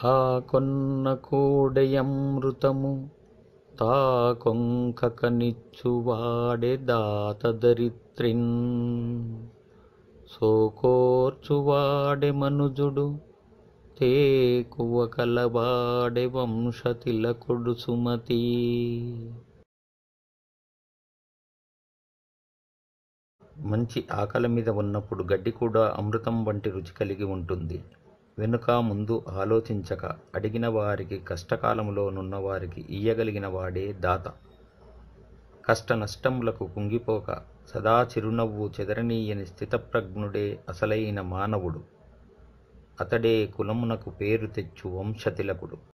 ఆ కొన్న కోడెయమృతము తాకొంకకనిచ్చువాడె దాత దరిత్రిన్ సోకోర్చువాడె మనుజుడు తేకువ కలవాడె వంశతిలకుడు సుమతి. మంచి ఆకలి మీద ఉన్నప్పుడు గడ్డి కూడా అమృతం వంటి రుచి కలిగి ఉంటుంది. వెనుక ముందు ఆలోచించక అడిగిన వారికి, కష్టకాలంలో నున్నవారికి ఇయ్యగలిగిన వాడే దాత. కష్ట నష్టములకు కుంగిపోక సదా చిరునవ్వు చెదరనీయని స్థితప్రజ్ఞుడే అసలైన మానవుడు. అతడే కులమునకు పేరు తెచ్చు వంశతిలకుడు.